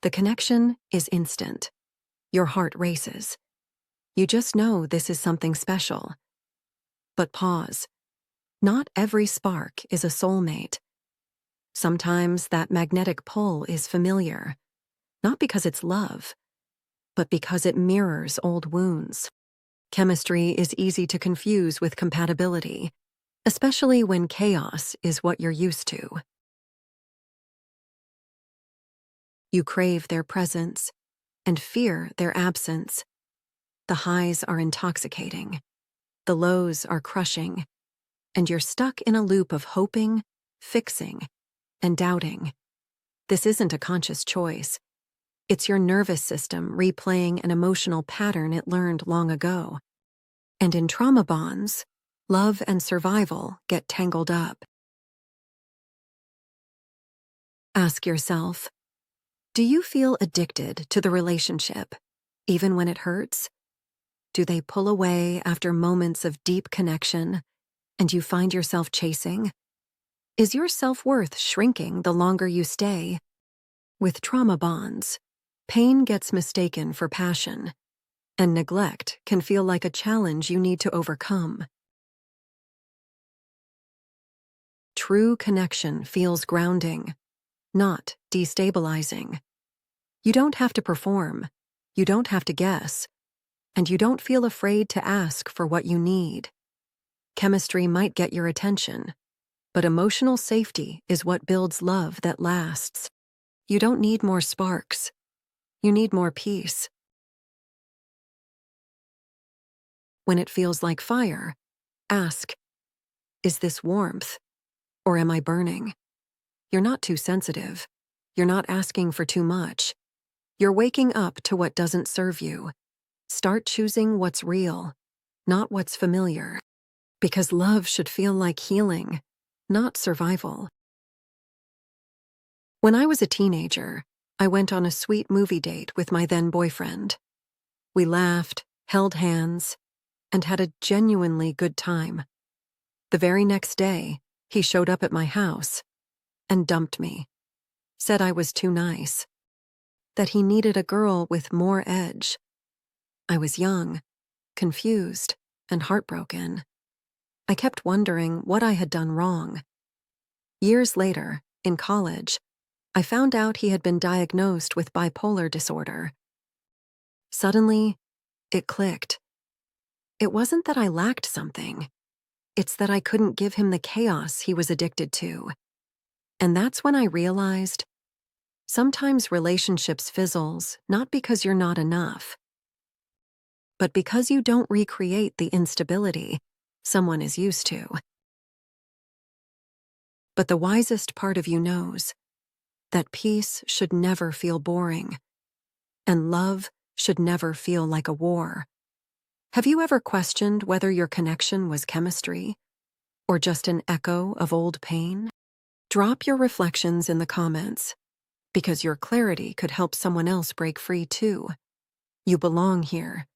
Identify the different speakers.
Speaker 1: The connection is instant. Your heart races. You just know this is something special. But pause. Not every spark is a soulmate. Sometimes that magnetic pull is familiar, not because it's love, but because it mirrors old wounds. Chemistry is easy to confuse with compatibility, especially when chaos is what you're used to. You crave their presence and fear their absence. The highs are intoxicating. The lows are crushing. And you're stuck in a loop of hoping, fixing, and doubting. This isn't a conscious choice. It's your nervous system replaying an emotional pattern it learned long ago. And in trauma bonds, love and survival get tangled up. Ask yourself, do you feel addicted to the relationship, even when it hurts? Do they pull away after moments of deep connection, and you find yourself chasing? Is your self-worth shrinking the longer you stay? With trauma bonds, pain gets mistaken for passion, and neglect can feel like a challenge you need to overcome. True connection feels grounding, not destabilizing. You don't have to perform, you don't have to guess, and you don't feel afraid to ask for what you need. Chemistry might get your attention, but emotional safety is what builds love that lasts. You don't need more sparks. You need more peace. When it feels like fire, ask, is this warmth, or am I burning? You're not too sensitive. You're not asking for too much. You're waking up to what doesn't serve you. Start choosing what's real, not what's familiar. Because love should feel like healing, not survival. When I was a teenager, I went on a sweet movie date with my then boyfriend. We laughed, held hands, and had a genuinely good time. The very next day, he showed up at my house and dumped me. Said I was too nice. That he needed a girl with more edge. I was young, confused, and heartbroken. I kept wondering what I had done wrong. Years later, in college, I found out he had been diagnosed with bipolar disorder. Suddenly, it clicked. It wasn't that I lacked something. It's that I couldn't give him the chaos he was addicted to. And that's when I realized, sometimes relationships fizzles not because you're not enough, but because you don't recreate the instability someone is used to. But the wisest part of you knows that peace should never feel boring, and love should never feel like a war. Have you ever questioned whether your connection was chemistry, or just an echo of old pain? Drop your reflections in the comments, because your clarity could help someone else break free too. You belong here,